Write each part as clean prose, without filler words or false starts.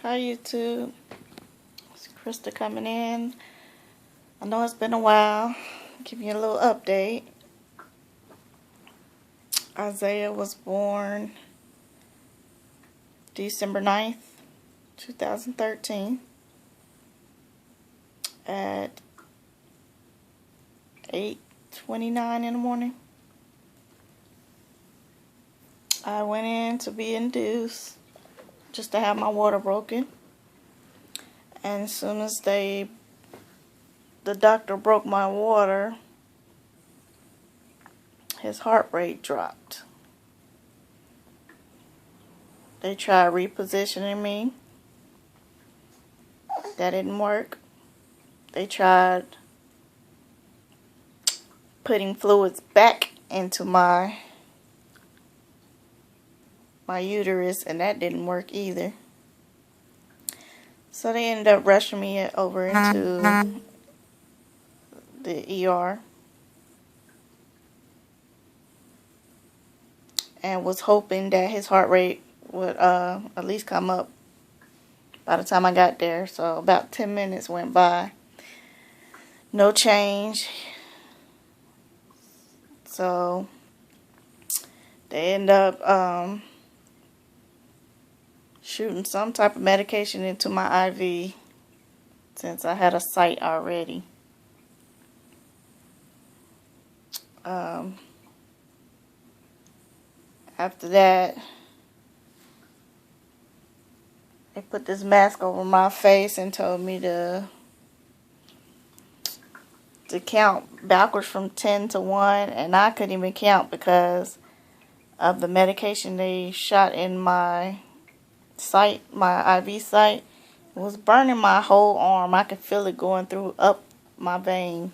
Hi YouTube, it's Krista coming in. I know it's been a while. Give you a little update. Isaiah was born December 9th, 2013 at 8:29 in the morning. I went in to be induced just to have my water broken. And as soon as the doctor broke my water, his heart rate dropped. They tried repositioning me. That didn't work. They tried putting fluids back into my uterus, and that didn't work either. So they ended up rushing me over into the ER and was hoping that his heart rate would at least come up by the time I got there. So about 10 minutes went by. No change. So they ended up shooting some type of medication into my IV since I had a site already. After that, they put this mask over my face and told me to count backwards from 10 to 1, and I couldn't even count because of the medication they shot in my site, my IV site. It was burning my whole arm. I could feel it going through up my vein.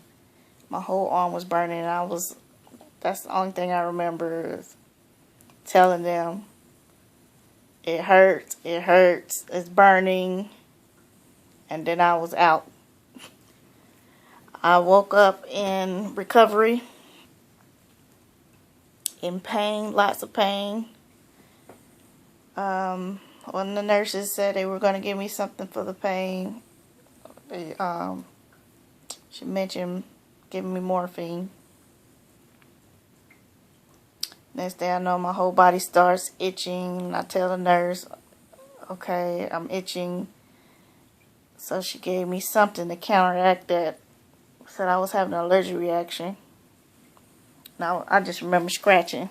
My whole arm was burning, and that's the only thing I remember is telling them, it hurts, it's burning, and then I was out. I woke up in recovery, in pain, lots of pain. One of the nurses said they were going to give me something for the pain. She mentioned giving me morphine. Next thing I know, my whole body starts itching. I tell the nurse, okay, I'm itching. So she gave me something to counteract that. Said I was having an allergic reaction. Now I just remember scratching,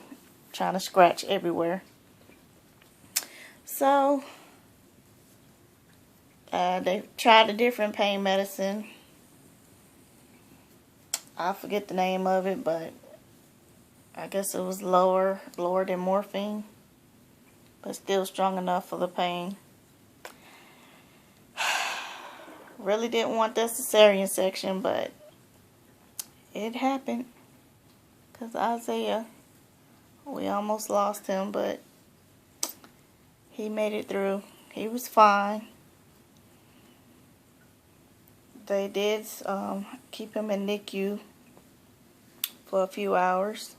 trying to scratch everywhere. So they tried a different pain medicine. I forget the name of it, but I guess it was lower than morphine, but still strong enough for the pain. Really didn't want that cesarean section, but it happened. Because Isaiah, we almost lost him, but he made it through. He was fine. They did keep him in NICU for a few hours.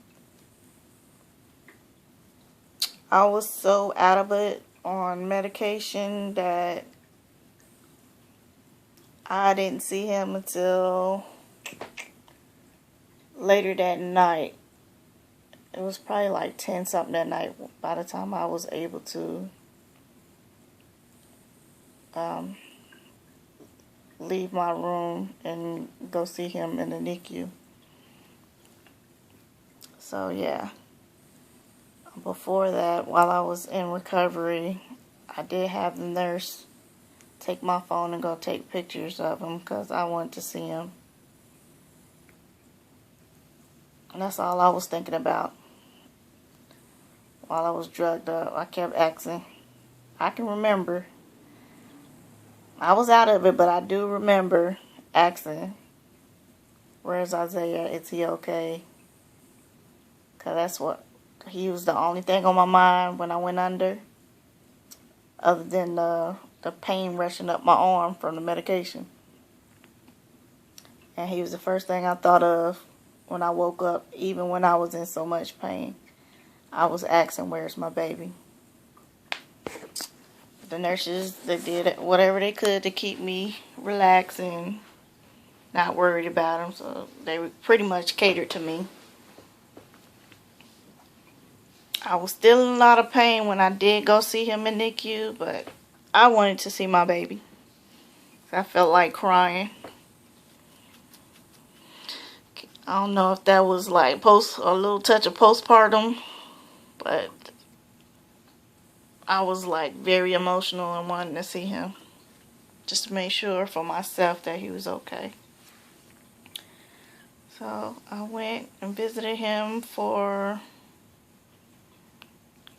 I was so out of it on medication that I didn't see him until later that night. It was probably like 10 something that night by the time I was able to leave my room and go see him in the NICU. So yeah, before that, while I was in recovery, I did have the nurse take my phone and go take pictures of him because I wanted to see him. And that's all I was thinking about while I was drugged up. I kept asking. I can remember. I was out of it, but I do remember asking, where's Isaiah? Is he okay? Because he was the only thing on my mind when I went under, other than the pain rushing up my arm from the medication. And he was the first thing I thought of when I woke up, even when I was in so much pain. I was asking, where's my baby? the nurses, they did whatever they could to keep me relaxed and not worried about him. So they were pretty much catered to me. I was still in a lot of pain when I did go see him in NICU, but I wanted to see my baby. I felt like crying. I don't know if that was like a little touch of postpartum, but I was like very emotional and wanting to see him just to make sure for myself that he was okay. So I went and visited him for,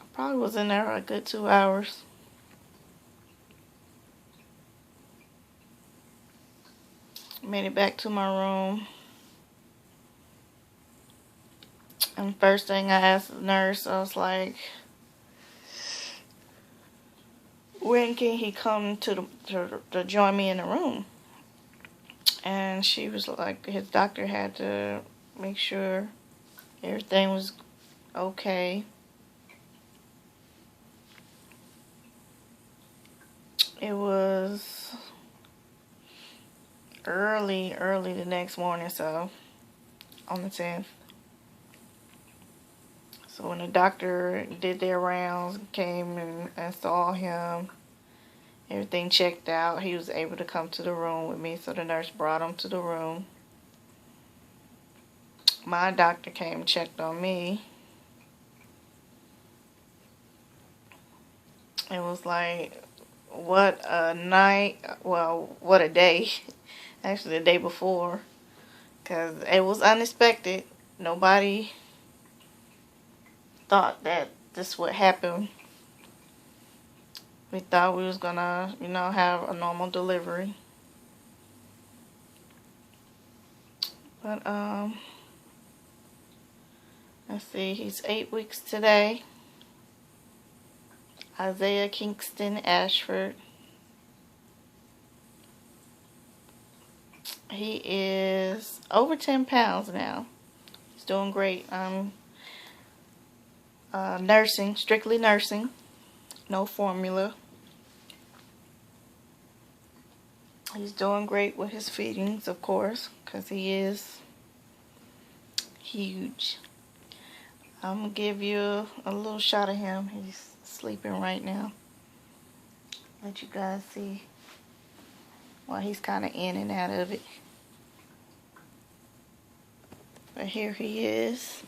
I probably was in there a good 2 hours. Made it back to my room. And first thing I asked the nurse, I was like, when can he come to join me in the room? And she was like, his doctor had to make sure everything was okay. It was early the next morning, so on the 10th. So when the doctor did their rounds, came and saw him, everything checked out, he was able to come to the room with me, so the nurse brought him to the room. My doctor came and checked on me. It was like, what a night, well, what a day. Actually, the day before, because it was unexpected. Nobody thought that this would happen. We thought we was gonna, have a normal delivery. But, let's see, he's 8 weeks today. Isaiah Kingston Ashford. He is over 10 pounds now. He's doing great. Nursing, strictly nursing. No formula. He's doing great with his feedings, of course, because he is huge. I'm going to give you a little shot of him. He's sleeping right now. Let you guys see. Well, he's kind of in and out of it. But here he is.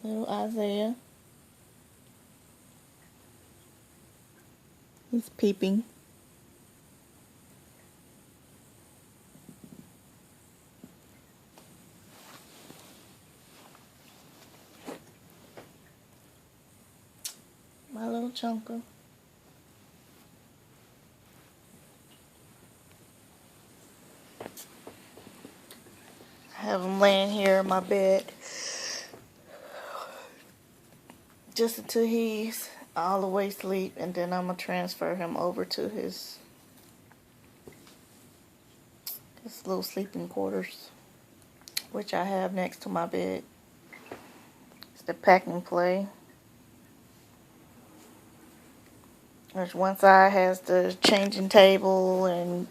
Little Isaiah. He's peeping. My little chunker. I have him laying here in my bed just until he's all the way asleep, and then I'm going to transfer him over to his little sleeping quarters, which I have next to my bed. It's the pack and play. There's one side has the changing table, and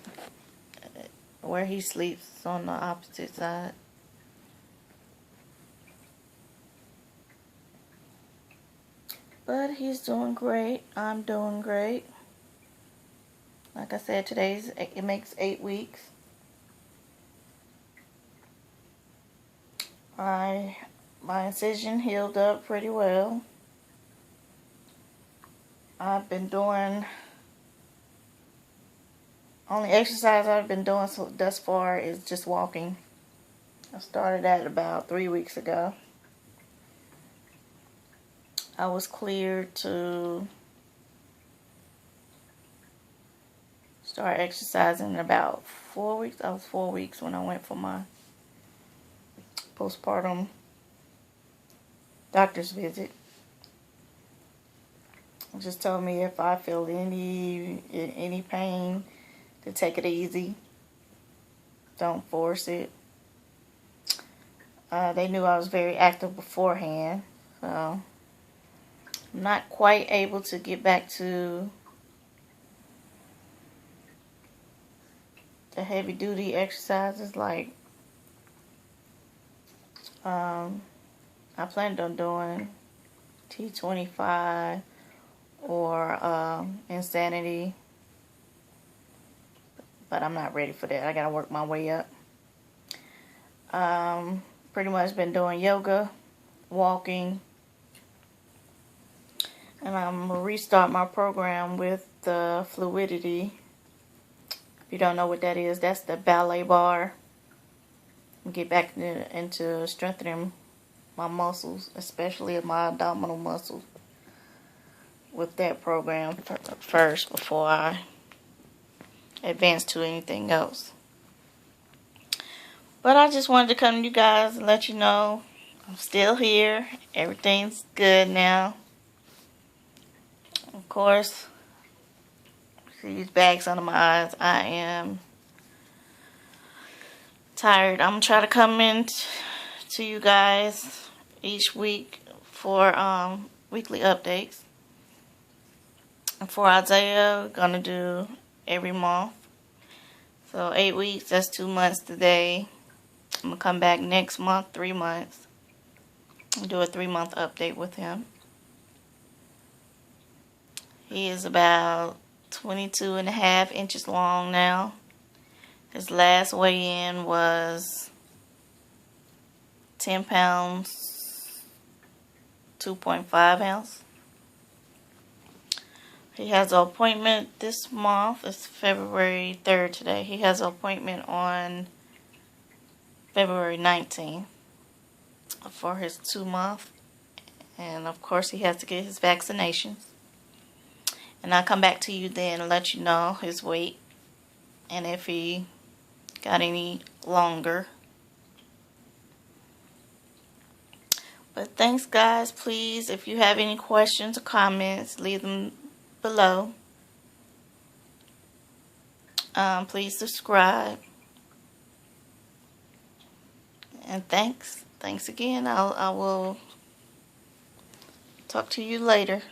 where he sleeps on the opposite side. But he's doing great. I'm doing great. Like I said, it makes 8 weeks. My incision healed up pretty well. I've been doing, only exercise I've been doing thus far is just walking. I started that about 3 weeks ago. I was cleared to start exercising in about 4 weeks. I was 4 weeks when I went for my postpartum doctor's visit. He just told me if I feel any pain, to take it easy. Don't force it. They knew I was very active beforehand. So I'm not quite able to get back to the heavy duty exercises like I planned on doing T25 or Insanity, but I'm not ready for that. I gotta work my way up. Pretty much been doing yoga, walking, and I'm gonna restart my program with the Fluidity. If you don't know what that is, that's the ballet bar. Get back into strengthening my muscles, especially my abdominal muscles, with that program first before I advance to anything else. But I just wanted to come to you guys and let you know I'm still here. Everything's good now. Of course, see these bags under my eyes. I am tired. I'm gonna try to come in to you guys each week for weekly updates. And for Isaiah, we're gonna do every month. So 8 weeks, that's 2 months today. I'm gonna come back next month, 3 months, and do a 3-month update with him. He is about 22.5 inches long now. His last weigh-in was 10 pounds, 2.5 ounces. He has an appointment this month. It's February 3rd today. He has an appointment on February 19th for his 2-month. And of course he has to get his vaccinations. And I'll come back to you then and let you know his weight and if he got any longer. But thanks guys. Please, if you have any questions or comments, leave them below. Please subscribe. And thanks again. I will talk to you later.